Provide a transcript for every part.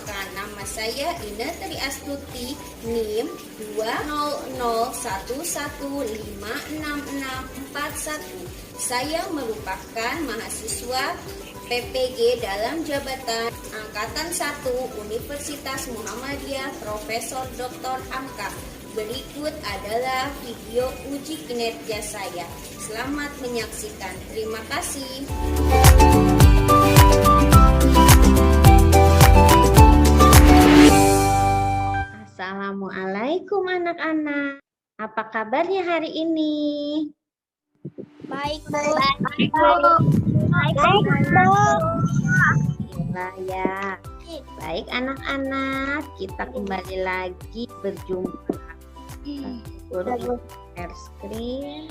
Perkenalkan, nama saya Ina Tri Astuti, NIM 20011566641. Saya merupakan mahasiswa PPG dalam jabatan Angkatan 1 Universitas Muhammadiyah Profesor Dr. Hamka. Berikut adalah video uji kinerja saya. Selamat menyaksikan. Terima kasih. Assalamualaikum anak-anak. Apa kabarnya hari ini? Baik, Bu. Baik, ya. Baik anak-anak, kita kembali lagi berjumpa guru share screen.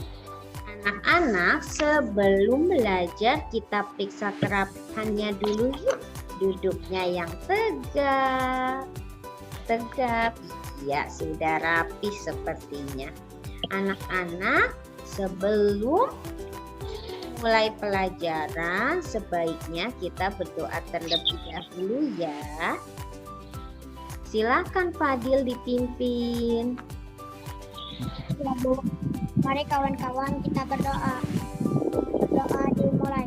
Anak-anak, sebelum belajar kita periksa kerapihannya dulu yuk. Duduknya yang tegap. Ya, sudah rapi sepertinya. Anak-anak, sebelum mulai pelajaran sebaiknya kita berdoa terlebih dahulu ya. Silakan Fadil dipimpin. Ya, Bu. Mari kawan-kawan kita berdoa. Doa dimulai.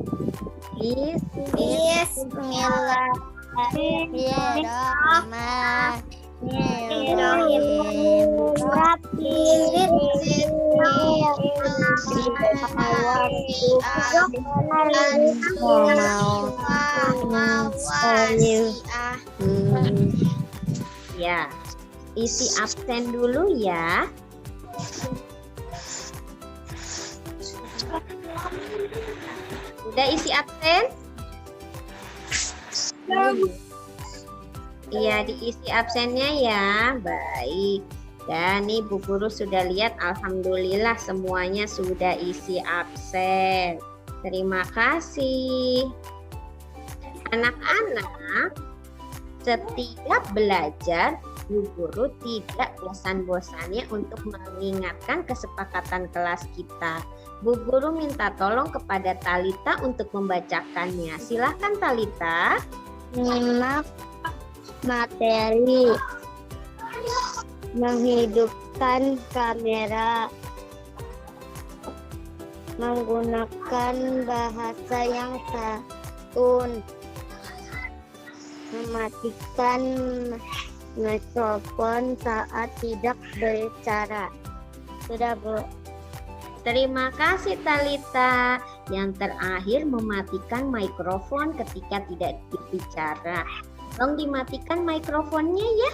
Ya, isi absen dulu ya. Udah isi absen? Iya, diisi absennya ya. Baik. Dan nih Bu Guru sudah lihat, alhamdulillah semuanya sudah isi absen. Terima kasih. Anak-anak, setiap belajar, Bu Guru tidak bosan-bosannya untuk mengingatkan kesepakatan kelas kita. Bu Guru minta tolong kepada Talita untuk membacakannya. Silahkan Talita. Menyimak materi, menghidupkan kamera, menggunakan bahasa yang santun, mematikan mikrofon saat tidak berbicara. Sudah, Bu. Terima kasih Talita. Yang terakhir, mematikan mikrofon ketika tidak berbicara. Tolong dimatikan mikrofonnya ya.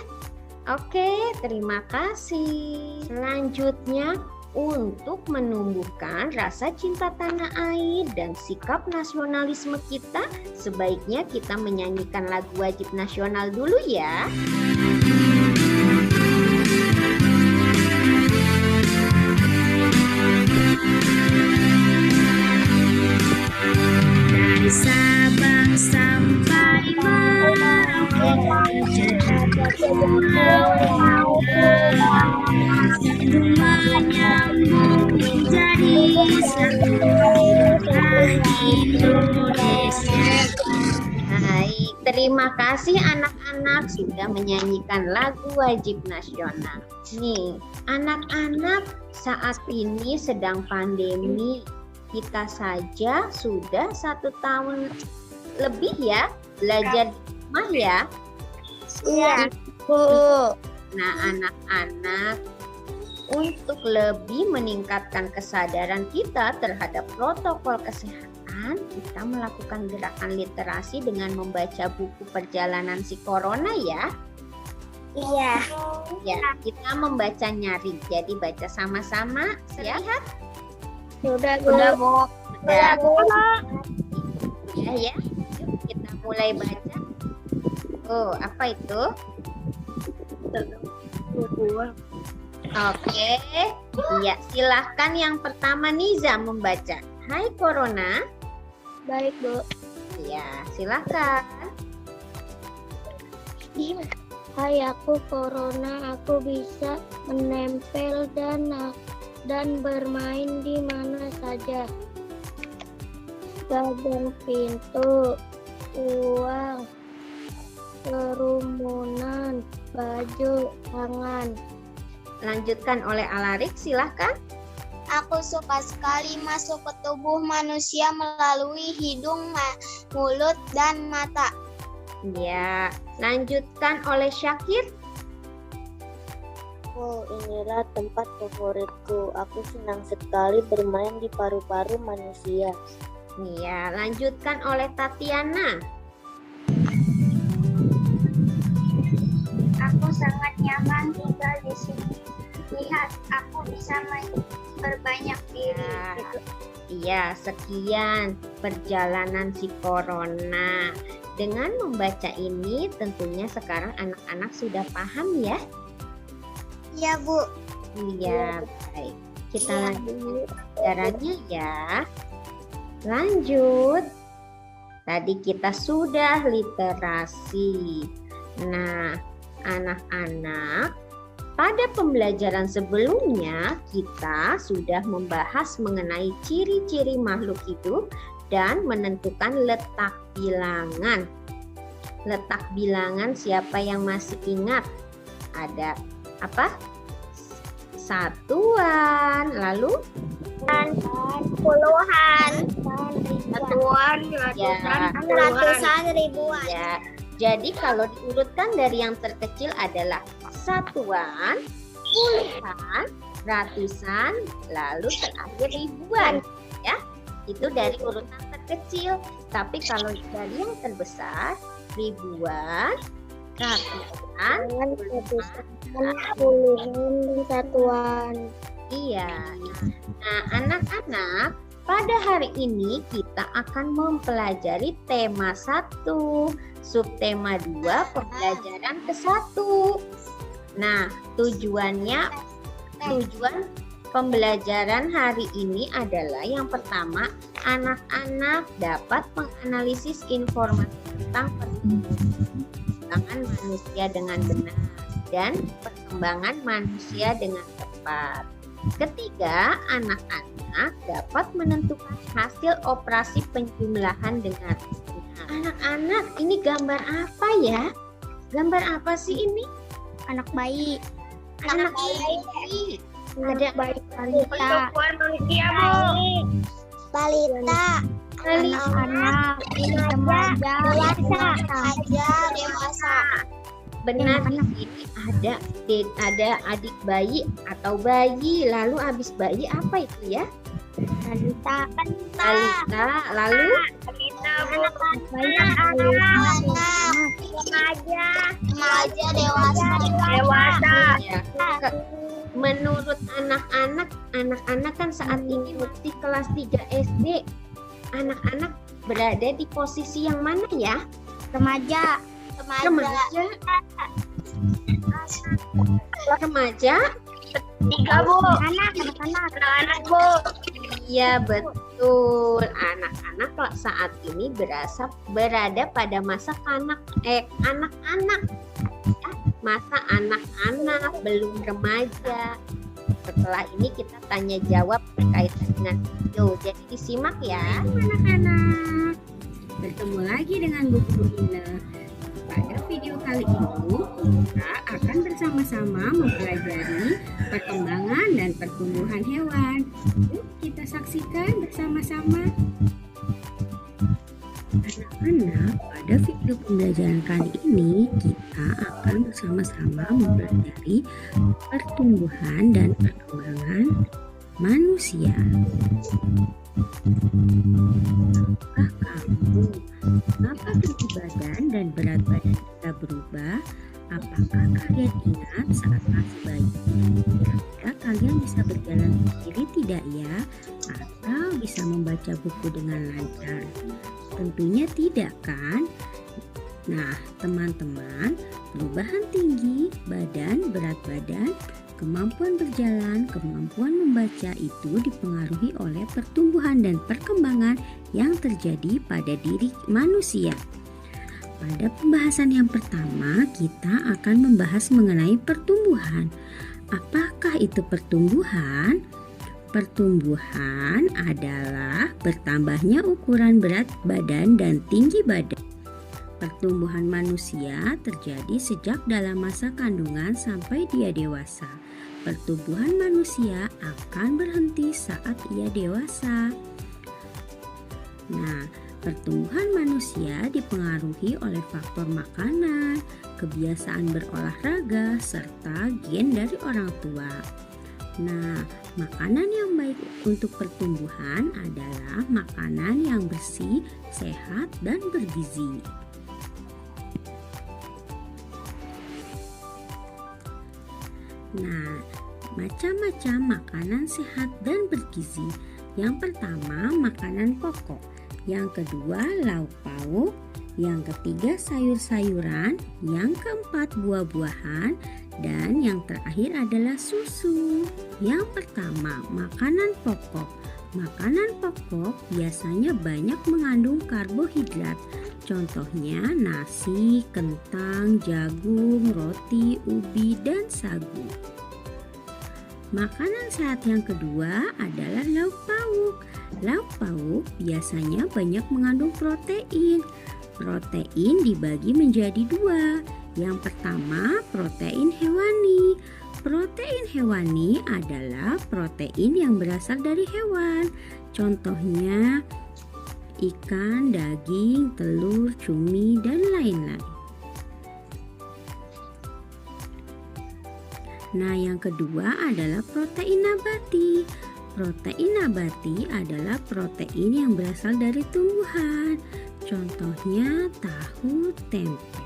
Oke, terima kasih. Selanjutnya, untuk menumbuhkan rasa cinta tanah air dan sikap nasionalisme kita, sebaiknya kita menyanyikan lagu wajib nasional dulu ya. Dari Sabang sampai Merauke, menyambung menjadi satu Indonesia. Baik, terima kasih anak-anak sudah menyanyikan lagu wajib nasional. Nih, anak-anak saat ini sedang pandemi. Kita saja sudah 1 tahun lebih ya belajar di rumah ya. Iya, Bu. Nah, anak-anak, untuk lebih meningkatkan kesadaran kita terhadap protokol kesehatan, kita melakukan gerakan literasi dengan membaca buku perjalanan si Corona ya. Iya. Ya, kita membaca nyaring. Jadi baca sama-sama ya. Lihat. Sudah, Bu. Sudah, Bu. Ya. Yuk kita mulai baca. Oh, apa itu? Oke. Ya, silahkan yang pertama Niza membaca. Hai Corona. Baik, Bu. Ya, silahkan. Hai, aku Corona. Aku bisa menempel dan bermain di mana saja. Gagang pintu, uang, kerumunan, baju, tangan. Lanjutkan oleh Alarik, silahkan. Aku suka sekali masuk ke tubuh manusia melalui hidung, mulut, dan mata. Ya, lanjutkan oleh Syakir. Oh, inilah tempat favoritku. Aku senang sekali bermain di paru-paru manusia. Ya, lanjutkan oleh Tatiana. Aku sangat nyaman tinggal di sini. Lihat, aku bisa berbanyak diri. Iya, sekian perjalanan si Corona. Dengan membaca ini tentunya sekarang anak-anak sudah paham ya? Ya, Bu. Iya, baik. Kita lanjut pelajarannya ya. Lanjut. Tadi kita sudah literasi. Nah, anak-anak, pada pembelajaran sebelumnya kita sudah membahas mengenai ciri-ciri makhluk hidup dan menentukan letak bilangan. Letak bilangan siapa yang masih ingat? Ada apa? Satuan, lalu Puluhan, satuan, ratusan, ribuan. Ya, jadi kalau diurutkan dari yang terkecil adalah satuan, puluhan, ratusan, lalu terakhir ribuan. Ya, itu dari urutan terkecil. Tapi kalau dari yang terbesar, ribuan, ratusan, puluhan, satuan. iya. Nah, anak-anak, pada hari ini kita akan mempelajari tema 1, subtema 2, pembelajaran ke-1. Nah, tujuan pembelajaran hari ini adalah yang pertama, anak-anak dapat menganalisis informasi tentang perkembangan manusia dengan benar dan perkembangan manusia dengan tepat. Ketiga, anak-anak dapat menentukan hasil operasi penjumlahan dengan benar. Anak-anak, ini gambar apa ya? Gambar apa sih ini? Anak bayi. Anak bayi. Ada baik Balita. Balita. anak-anak, remaja, dewasa. Benar, di sini ada adik bayi atau bayi, lalu habis bayi apa itu ya? balita, Balita, lalu Remaja, dewasa. ya. Menurut anak-anak kan saat ini masih kelas 3 SD. Anak-anak berada di posisi yang mana ya? remaja, Remaja. Remaja? anak-anak, Bu. Iya, betul. Anak-anak saat ini berada pada masa anak-anak. Ya, masa anak-anak, belum remaja. Setelah ini kita tanya jawab berkaitan dengan video. Jadi disimak ya, anak-anak. Bertemu lagi dengan Bu Guru Ina. Pada video kali ini kita akan bersama-sama mempelajari perkembangan dan pertumbuhan hewan. Yuk kita saksikan bersama-sama. Anak-anak, pada video pembelajaran kali ini kita akan bersama-sama mempelajari pertumbuhan dan perkembangan manusia. Apakah kamu, kenapa tinggi badan dan berat badan kita berubah? Apakah kalian ingat saat masih bayi? Kira-kira kalian bisa berjalan sendiri tidak ya? Atau bisa membaca buku dengan lancar? Tentunya tidak kan? Nah, teman-teman, perubahan tinggi badan, berat badan, kemampuan berjalan, kemampuan membaca itu dipengaruhi oleh pertumbuhan dan perkembangan yang terjadi pada diri manusia. Pada pembahasan yang pertama, kita akan membahas mengenai pertumbuhan. Apakah itu pertumbuhan? Pertumbuhan adalah bertambahnya ukuran berat badan dan tinggi badan. pertumbuhan manusia terjadi sejak dalam masa kandungan sampai dia dewasa. Pertumbuhan manusia akan berhenti saat ia dewasa. Nah, pertumbuhan manusia dipengaruhi oleh faktor makanan, kebiasaan berolahraga, serta gen dari orang tua. Nah, makanan yang baik untuk pertumbuhan adalah makanan yang bersih, sehat, dan bergizi. Nah, macam-macam makanan sehat dan bergizi. Yang pertama, makanan pokok. Yang kedua, lauk pauk. Yang ketiga, sayur-sayuran. Yang keempat, buah-buahan. Dan yang terakhir adalah susu. Yang pertama, makanan pokok. Makanan pokok biasanya banyak mengandung karbohidrat. Contohnya nasi, kentang, jagung, roti, ubi, dan sagu. Makanan sehat yang kedua adalah lauk pauk. Lauk pauk biasanya banyak mengandung protein. Protein dibagi menjadi dua. Yang pertama, protein hewani. Protein hewani adalah protein yang berasal dari hewan. Contohnya ikan, daging, telur, cumi, dan lain-lain. Nah, yang kedua adalah protein nabati. Protein nabati adalah protein yang berasal dari tumbuhan. Contohnya tahu, tempe.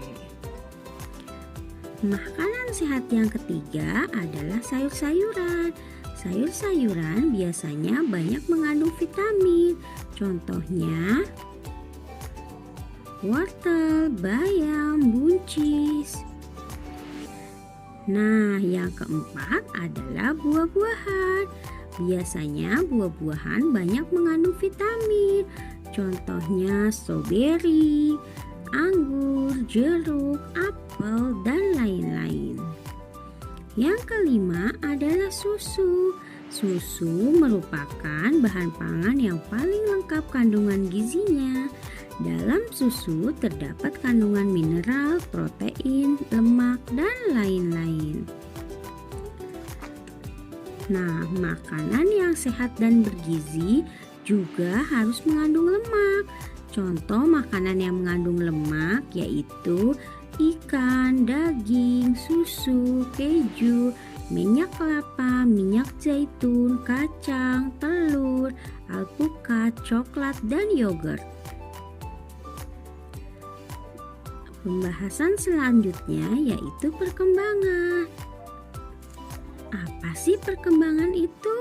Makanan sehat yang ketiga adalah sayur-sayuran. Sayur-sayuran biasanya banyak mengandung vitamin. Contohnya wortel, bayam, buncis. Nah, yang keempat adalah buah-buahan. Biasanya buah-buahan banyak mengandung vitamin. Contohnya stroberi, anggur, jeruk, apel, dan lain-lain. Yang kelima adalah susu. Susu merupakan bahan pangan yang paling lengkap kandungan gizinya. Dalam susu terdapat kandungan mineral, protein, lemak, dan lain-lain. Nah, makanan yang sehat dan bergizi juga harus mengandung lemak. Contoh makanan yang mengandung lemak yaitu ikan, daging, susu, keju, minyak kelapa, minyak zaitun, kacang, telur, alpukat, coklat, dan yogurt. Pembahasan selanjutnya yaitu perkembangan. Apa sih perkembangan itu?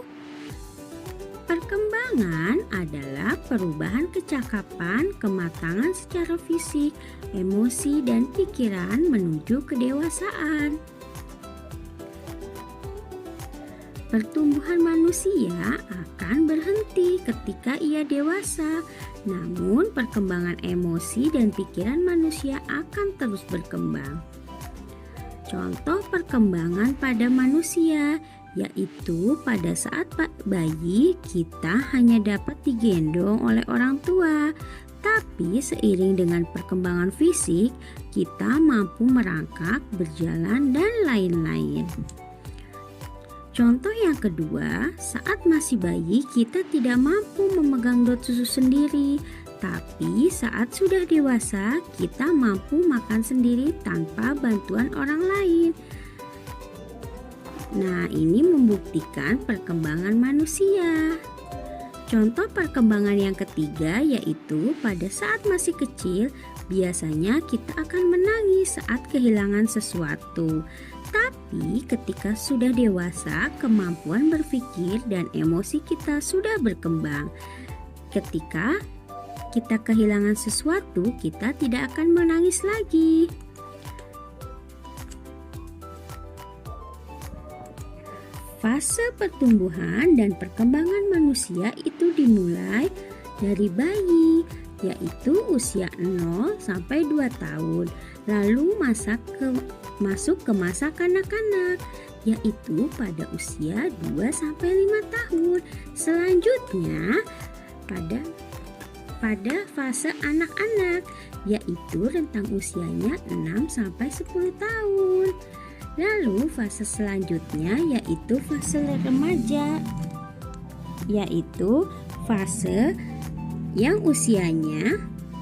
Perkembangan adalah perubahan kecakapan, kematangan secara fisik, emosi, dan pikiran menuju kedewasaan. Pertumbuhan manusia akan berhenti ketika ia dewasa, namun perkembangan emosi dan pikiran manusia akan terus berkembang. Contoh perkembangan pada manusia yaitu pada saat bayi kita hanya dapat digendong oleh orang tua, tapi seiring dengan perkembangan fisik kita mampu merangkak, berjalan, dan lain-lain. Contoh yang kedua, saat masih bayi kita tidak mampu memegang dot susu sendiri, tapi saat sudah dewasa kita mampu makan sendiri tanpa bantuan orang lain. Nah, ini membuktikan perkembangan manusia. Contoh perkembangan yang ketiga yaitu pada saat masih kecil, biasanya kita akan menangis saat kehilangan sesuatu. Tapi ketika sudah dewasa, kemampuan berpikir dan emosi kita sudah berkembang. Ketika kita kehilangan sesuatu, kita tidak akan menangis lagi. Fase pertumbuhan dan perkembangan manusia itu dimulai dari bayi, yaitu usia 0 sampai 2 tahun. Lalu masuk ke masa kanak-kanak, yaitu pada usia 2 sampai 5 tahun. Selanjutnya pada pada fase anak-anak, yaitu rentang usianya 6-10 tahun. Lalu fase selanjutnya yaitu fase remaja, yaitu fase yang usianya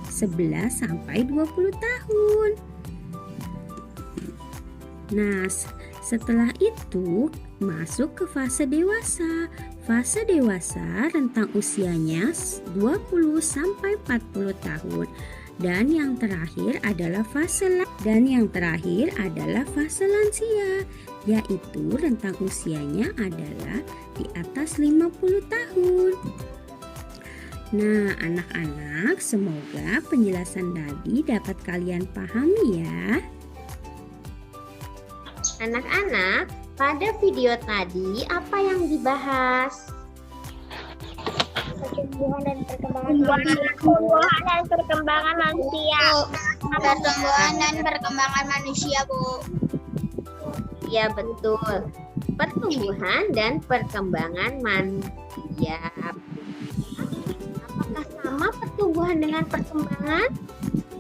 11-20 tahun. Nah, setelah itu masuk ke fase dewasa. Fase dewasa rentang usianya 20-40 tahun. Dan yang terakhir adalah fase lansia, yaitu rentang usianya adalah di atas 50 tahun. Nah, anak-anak, semoga penjelasan tadi dapat kalian pahami ya. Anak-anak, pada video tadi apa yang dibahas? Pertumbuhan dan perkembangan manusia. Pertumbuhan dan perkembangan manusia, Bu. Ya, betul. Pertumbuhan dan perkembangan manusia. Apakah sama pertumbuhan dengan perkembangan?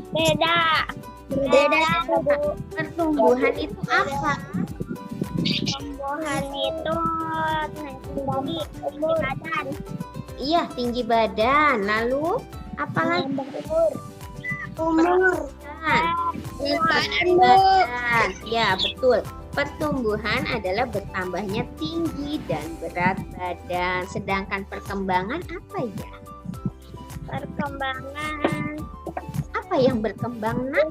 Beda. Pertumbuhan itu apa? Pertumbuhan itu tinggi badan. Iya, tinggi badan. Lalu apa lagi? Umur. Badan. Ya, betul. Pertumbuhan adalah bertambahnya tinggi dan berat badan. Sedangkan perkembangan apa ya? Perkembangan Apa yang berkembang, Nak?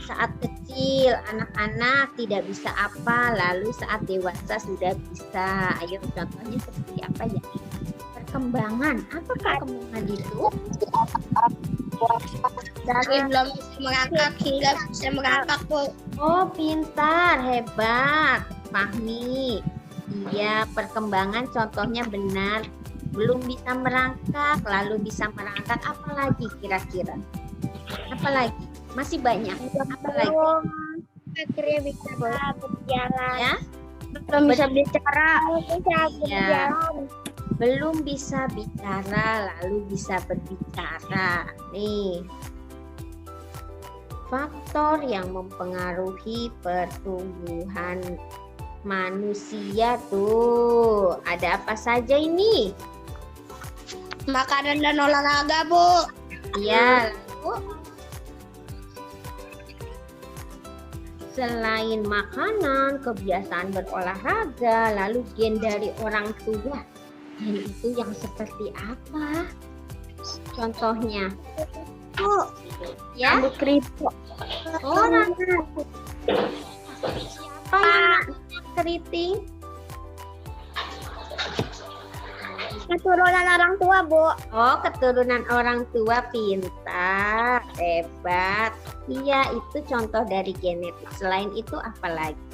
Saat kecil, anak-anak tidak bisa apa, lalu saat dewasa sudah bisa. Ayo, contohnya seperti apa ya? Perkembangan. Apa perkembangan itu? Dari belum bisa mengangkat hingga bisa mengangkat, Bu. Oh, pintar, hebat, Fahmi. Iya, perkembangan contohnya benar. Belum bisa merangkak, lalu bisa merangkak. Apalagi kira-kira? Apalagi? Masih banyak. Apalagi? akhirnya bisa berjalan. Ya? Belum bisa bicara. Ya. Belum bisa bicara, lalu bisa berbicara. Nih, faktor yang mempengaruhi pertumbuhan manusia tuh ada apa saja ini? Makanan dan olahraga, Bu. Iya, lalu selain makanan, kebiasaan berolahraga, lalu gen dari orang tua. Gen itu yang seperti apa? Contohnya? Bu, Ya, rambut keriting. orang. Siapa yang namanya keriting? Keturunan orang tua, Bu. Oh, keturunan orang tua, pintar, hebat. Iya, itu contoh dari genetik. Selain itu apa lagi?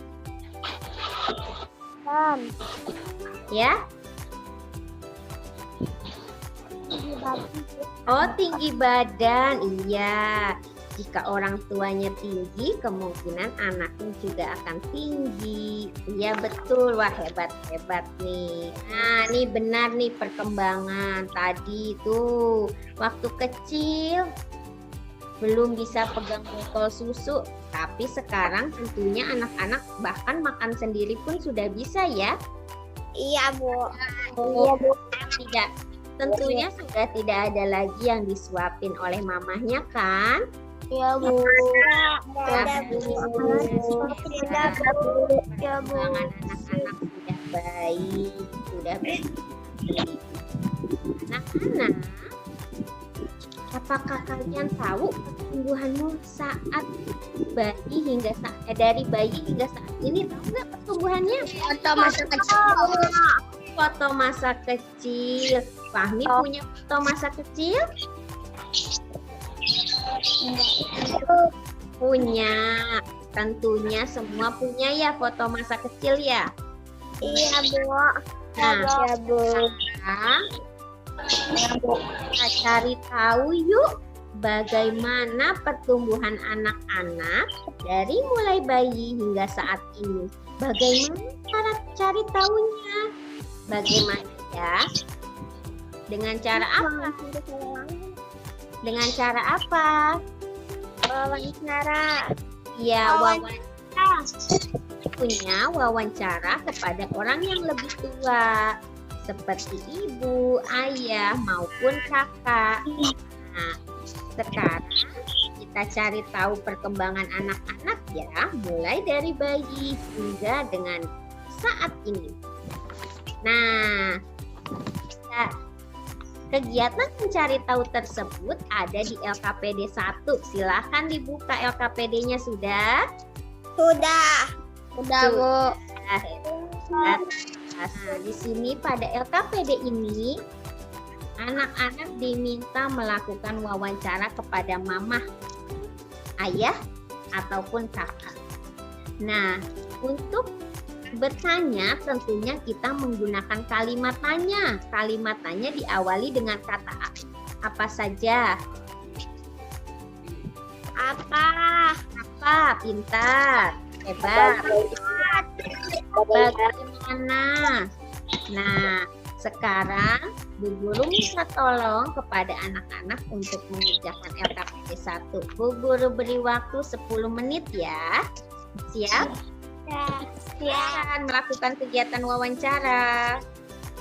Ya? Oh, tinggi badan. Iya. Jika orang tuanya tinggi, kemungkinan anaknya juga akan tinggi. Iya, betul. Wah, hebat-hebat nih. Nah, ini benar nih perkembangan. Tadi tuh waktu kecil belum bisa pegang botol susu, tapi sekarang tentunya anak-anak bahkan makan sendiri pun sudah bisa ya. Iya, Bu. Oh, tidak. Tentunya sudah tidak ada lagi yang disuapin oleh mamahnya kan? Iya, Bu. Perkembangan anak-anak sudah baik, sudah baik. Anak-anak, apakah kalian tahu pertumbuhanmu saat bayi hingga dari bayi hingga saat ini? Tahu nggak pertumbuhannya? Atau masa kecil. Foto masa kecil. Fahmi punya foto masa kecil? Punya. Tentunya semua punya ya foto masa kecil ya. Iya, Bu. Nah, Iya, Bu. sekarang kita cari tahu yuk bagaimana pertumbuhan anak-anak dari mulai bayi hingga saat ini. Bagaimana cara cari tahunya? Bagaimana ya? Dengan cara apa? Dengan cara apa? Wawancara. Ya, wawancara kepada orang yang lebih tua, seperti ibu, ayah, maupun kakak. Nah, sekarang kita cari tahu perkembangan anak-anak ya, mulai dari bayi hingga dengan saat ini. Nah, kegiatan mencari tahu tersebut ada di LKPD 1. Silahkan dibuka LKPD-nya sudah? Sudah, Bu. Nah, di sini pada LKPD ini anak-anak diminta melakukan wawancara kepada mama, ayah, ataupun kakak. Nah, untuk bertanya tentunya kita menggunakan kalimat tanya. Kalimat tanya diawali dengan kata apa saja? Apa? Pintar. Hebat. Bagaimana? Nah, sekarang Bu Guru minta tolong kepada anak-anak untuk mengerjakan LKPD 1. Bu Guru beri waktu 10 menit ya. Siap? Silakan melakukan kegiatan wawancara.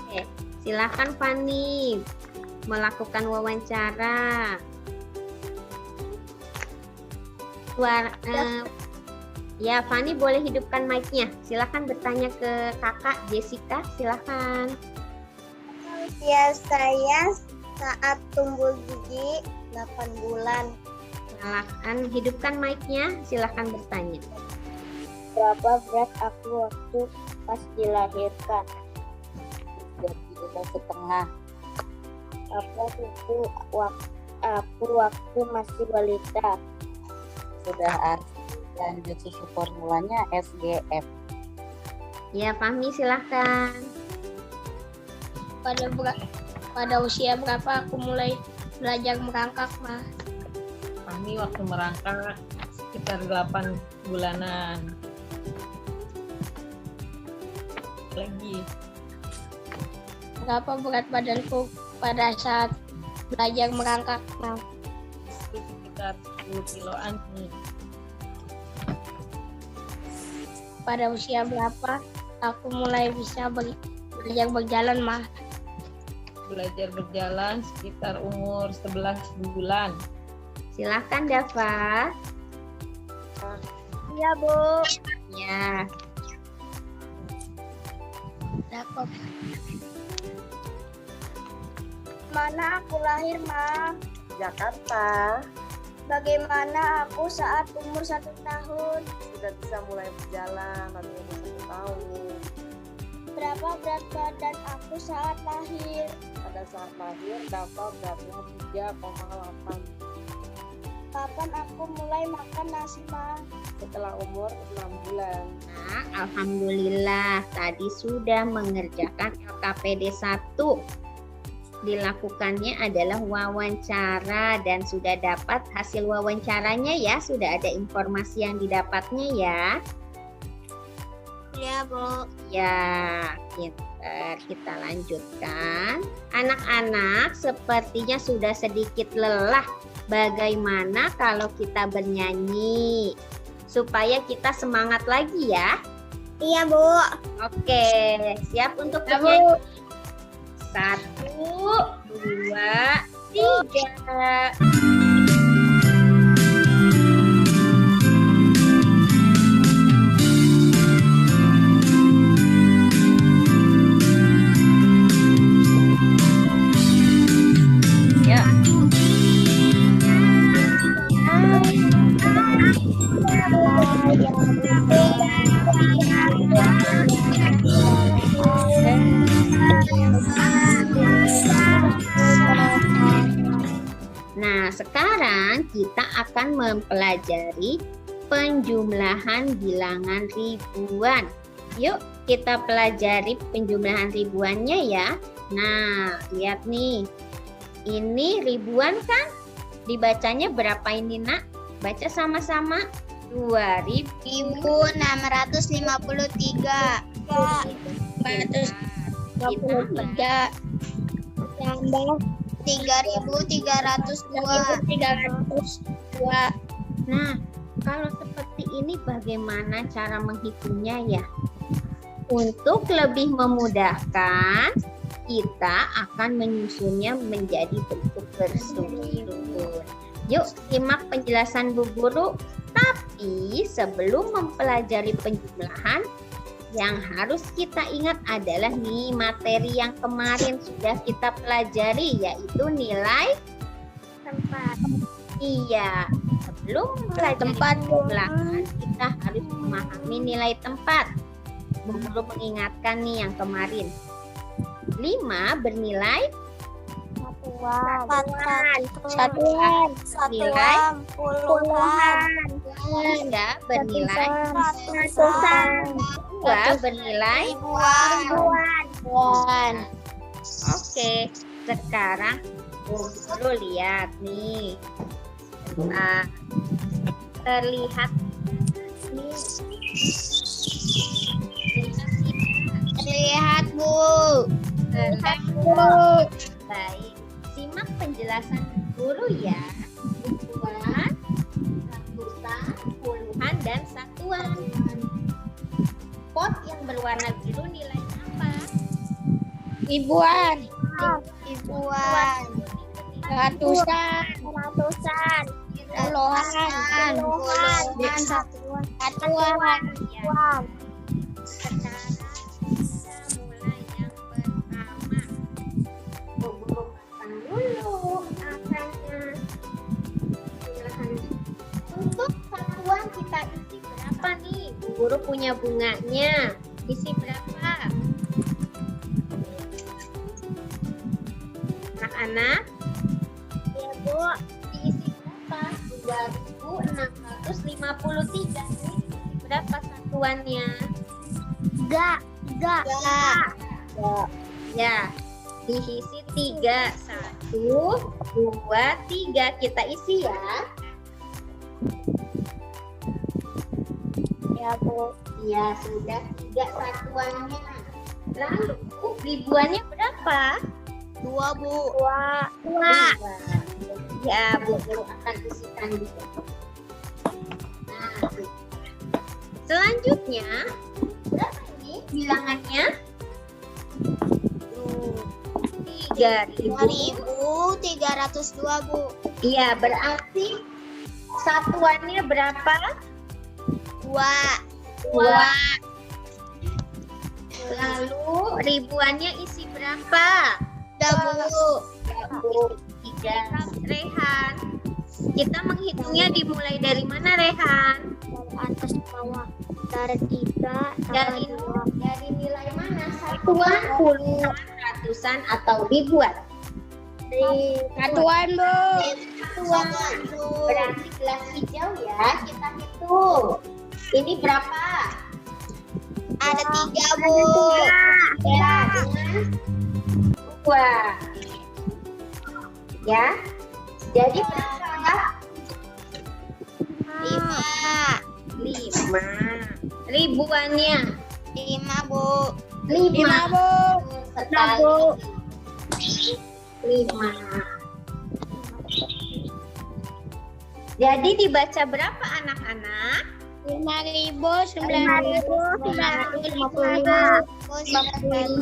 Oke, silakan Fani melakukan wawancara. Ya, Fani boleh hidupkan mic-nya. Silakan bertanya ke kakak Jessica, silakan. usia saya saat tumbuh gigi 8 bulan. Silakan hidupkan mic-nya, silakan bertanya. Berapa berat aku waktu pas dilahirkan? 3 kilo setengah. Apa itu aku waktu masih balita? Sudah lanjut susu formulanya SGF. Ya, Fahmi silakan. Pada usia berapa aku mulai belajar merangkak, Ma? Kami waktu merangkak sekitar 8 bulanan. Lagi. Berapa berat badanku pada saat belajar merangkak, Ma? Sekitar 10 kiloan nih. Pada usia berapa aku mulai bisa belajar berjalan, Ma? Belajar berjalan sekitar umur 11 bulan. Silakan Dava. Iya, Bu. Ya. Dapat. Mana aku lahir, Ma? Jakarta. Bagaimana aku saat umur 1 tahun? Sudah bisa mulai berjalan, tapi umur 1 tahun. Berapa berat badan aku saat lahir? Pada saat lahir, Dava beratnya 3,8. Kapan aku mulai makan nasi, Ma? Setelah umur 6 bulan. Nah, alhamdulillah tadi sudah mengerjakan LKPD 1. Dilakukannya adalah wawancara dan sudah dapat hasil wawancaranya ya, sudah ada informasi yang didapatnya ya. Iya, Bu. Ya, pintar. Kita lanjutkan. Anak-anak sepertinya sudah sedikit lelah. Bagaimana kalau kita bernyanyi? Supaya kita semangat lagi ya. Iya, Bu. Oke, siap untuk bernyanyi? 1, 2, 3. Ya. Nah, sekarang kita akan mempelajari penjumlahan bilangan ribuan. Yuk, kita pelajari penjumlahan ribuannya ya. Nah, lihat nih. Ini ribuan kan? Dibacanya berapa ini, Nak? Baca sama-sama. 1653. 423. Tambah 3.302. Nah, kalau seperti ini bagaimana cara menghitungnya ya? Untuk lebih memudahkan, kita akan menyusunnya menjadi bentuk bersusun. Yuk, simak penjelasan Bu Guru. Tapi sebelum mempelajari penjumlahan, yang harus kita ingat adalah nih materi yang kemarin sudah kita pelajari, yaitu nilai Tempat. Iya, sebelum mempelajari penjumlahan, kita harus memahami nilai tempat. Bu Guru mengingatkan nih yang kemarin. 5 bernilai Satuan. nilai Puluhan. 3 bernilai Ratusan. 2 bernilai Ribuan. Oke, sekarang Bu Guru lihat nih. Nah, terlihat nih. Terlihat, Bu. Terlihat. Baik, simak penjelasan guru ya. Ribuan, ratusan, puluhan, dan satuan. Pot yang berwarna biru nilainya apa? Ribuan. Ratusan. Puluhan. Satuan. Ya. Sekarang kita mulai yang pertama. Bu Guru pasang dulu angkanya. Untuk satuan kita isi berapa nih? Bu Guru punya bunganya. Isi berapa? Anak-anak? Ya Bu, diisi berapa? 2.653. Berapa satuannya? Ya, diisi 3. 1, 2, 3. Kita isi ya. Ya, Bu. Ya, sudah 3 satuannya. Lalu, ribuannya berapa? 2, Bu. 2. Ya, Bu Guru akan isikan juga. Nah, selanjutnya, berapa ini bilangannya? 3.302, Bu. Iya, berarti satuannya berapa? 2. Lalu ribuannya isi berapa? Udah, Bu. 3. Rehan, kita menghitungnya dimulai dari mana, Rehan? Dari atas ke bawah. Dari 3 Dari nilai mana? Satuan, puluhan, ratusan, atau ribuan? Satuan, Bu. Satuan. Berarti gelas hijau ya, kita hitung. Ini berapa? Ada 3, Bu. Ya, dengan 2. Ya, jadi berapa? 5. Ribuannya 5, Bu. 5. Bu. Sekali 5. Jadi dibaca berapa anak-anak? 5.955.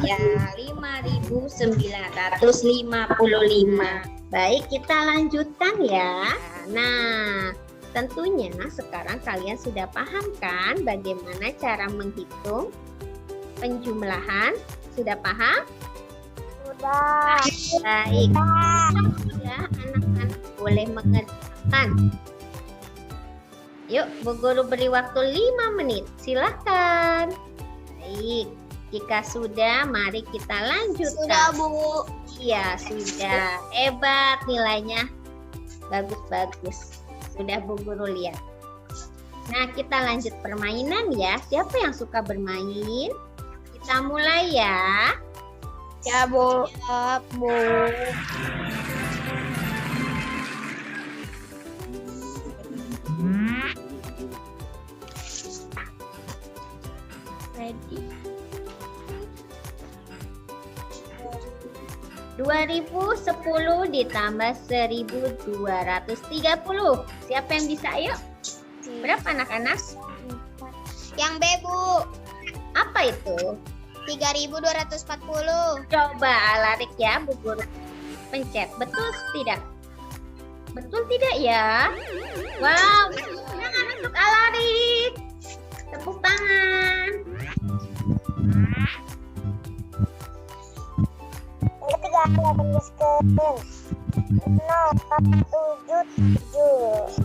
Ya, 5.955. Baik, kita lanjutkan ya. Nah, tentunya sekarang kalian sudah paham kan bagaimana cara menghitung penjumlahan? Sudah paham? Sudah. Baik. Ya, anak-anak boleh mengerjakan. Yuk, Bu Guru beri waktu 5 menit. Silakan. Baik. Jika sudah, mari kita lanjutkan. Sudah, Bu. Iya, sudah. Hebat nilainya. Bagus-bagus. Sudah Bu Guru lihat. Nah, kita lanjut permainan ya. Siapa yang suka bermain? Kita mulai ya. Ya, Bu. Ya, Bu. Ready. 2010 ditambah 1230. Siapa yang bisa? Ayo. Berapa anak-anak? Yang B, Bu. Apa itu? 3240. Coba Alarik ya, Bu Guru pencet. Betul tidak? Betul tidak ya? Wow, tangan untuk Alarik. Tepuk tangan. Yang ketiga ada tuliskan 047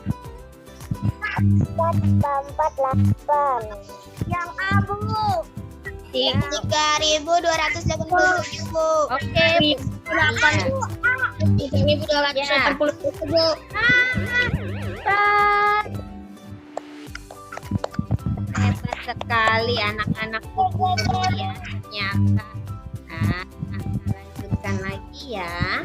448. Yang abu 3287, Bu. Oke, Bu. 3287, Bu. Hebat sekali anak-anak Bu Guru ya. Ternyata. Nah, kita lanjutkan lagi ya.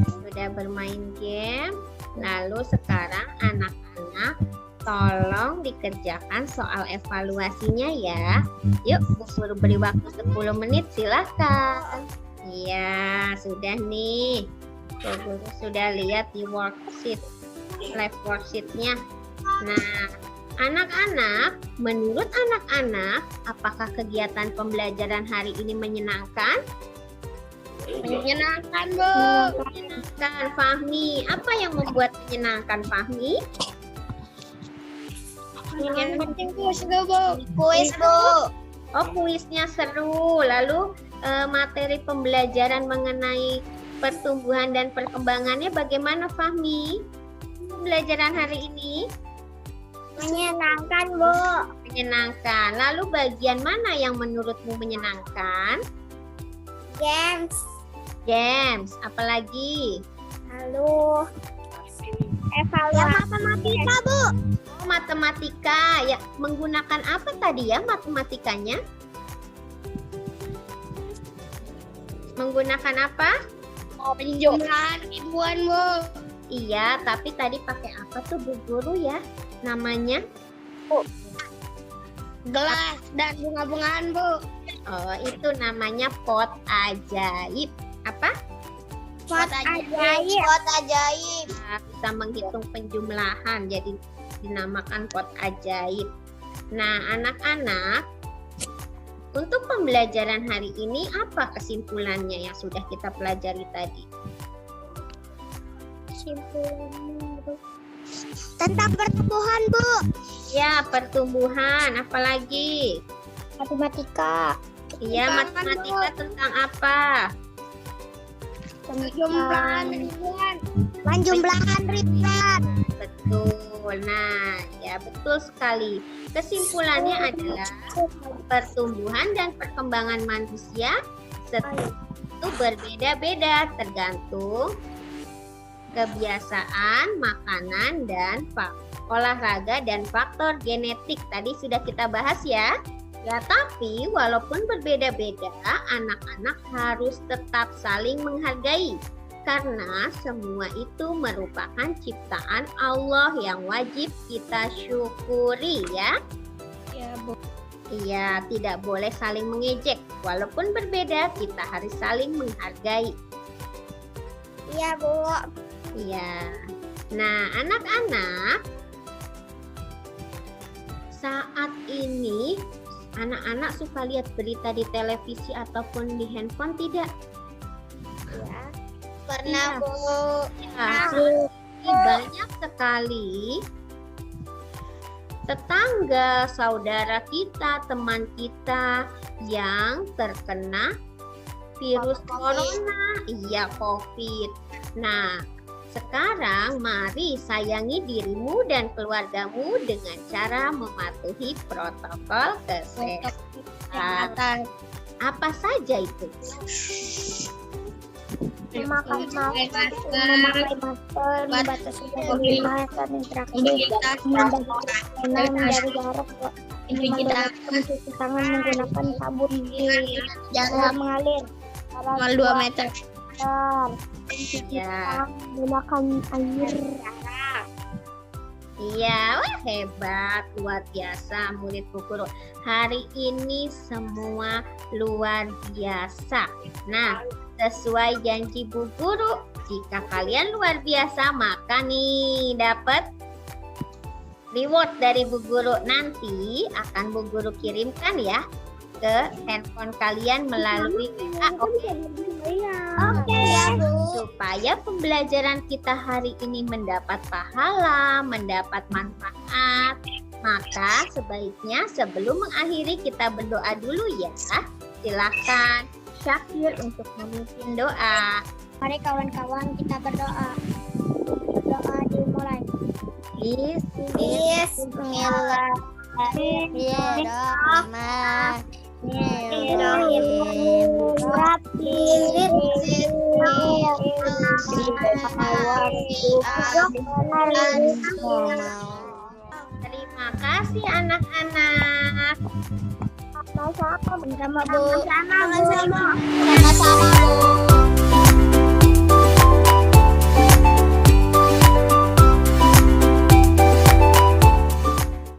Sudah bermain game. Lalu sekarang anak-anak tolong dikerjakan soal evaluasinya ya. Yuk, Bu Guru beri waktu 10 menit, silahkan. Iya, sudah nih. Bu Guru sudah lihat di worksheet, live worksheet-nya. Nah, anak-anak, menurut anak-anak, apakah kegiatan pembelajaran hari ini menyenangkan? Menyenangkan, Bu. Menyenangkan, Fahmi. Apa yang membuat menyenangkan, Fahmi? Kuis, Bu. Oh, kuisnya seru. Lalu materi pembelajaran mengenai pertumbuhan dan perkembangannya bagaimana, Fahmi? Pembelajaran hari ini menyenangkan, Bu. menyenangkan. Lalu bagian mana yang menurutmu menyenangkan? Games. Games, apalagi? Lalu evaluasi matematika, Bu. Oh, matematika. Ya, menggunakan apa tadi ya matematikanya? Menggunakan apa? Penjumlahan ribuan, Bu. Iya, tapi tadi pakai apa tuh Bu Guru ya? Namanya? Gelas dan bunga-bungaan, Bu. Oh, itu namanya pot ajaib. Apa? Pot ajaib. Pot ajaib. Nah, bisa menghitung penjumlahan, jadi dinamakan pot ajaib. Nah, anak-anak, untuk pembelajaran hari ini apa kesimpulannya yang sudah kita pelajari tadi? Tentang pertumbuhan, Bu. Ya, pertumbuhan, apalagi? Matematika. Iya, matematika tentang apa? Penjumlahan ribuan. Penjumlahan ribuan. Betul. Nah, ya betul sekali. Kesimpulannya adalah pertumbuhan dan perkembangan manusia itu berbeda-beda tergantung kebiasaan, makanan, dan olahraga dan faktor genetik. Tadi sudah kita bahas ya. Ya, tapi walaupun berbeda-beda, anak-anak harus tetap saling menghargai. Karena semua itu merupakan ciptaan Allah yang wajib kita syukuri ya. Ya, Bu. Iya, tidak boleh saling mengejek. Walaupun berbeda, kita harus saling menghargai. Iya, Bu. Iya. Nah, anak-anak, saat ini anak-anak suka lihat berita di televisi ataupun di handphone tidak? Pernah, Iya. Bu. Ya, banyak sekali tetangga, saudara kita, teman kita yang terkena virus corona, iya COVID. Nah, sekarang mari sayangi dirimu dan keluargamu dengan cara mematuhi protokol kesehatan. Apa saja itu? Memakai masker, membatasi kegiatan interaksi, menjadi jarak, mencuci tangan menggunakan sabun Jarak mengalir, 2 meter. Ya. menggunakan air. Iya, wah hebat, luar biasa murid Bu Guru. Hari ini semua luar biasa. Nah, Sesuai janji Bu Guru, jika kalian luar biasa maka nih dapat reward dari Bu Guru. Nanti akan Bu Guru kirimkan ya ke handphone kalian melalui WA. Oke, supaya pembelajaran kita hari ini mendapat pahala, mendapat manfaat, maka sebaiknya sebelum mengakhiri kita berdoa dulu ya. Silakan Syakir untuk memimpin doa. Mari kawan-kawan kita berdoa. Doa dimulai. Terima kasih anak-anak. Sama-sama, Bu.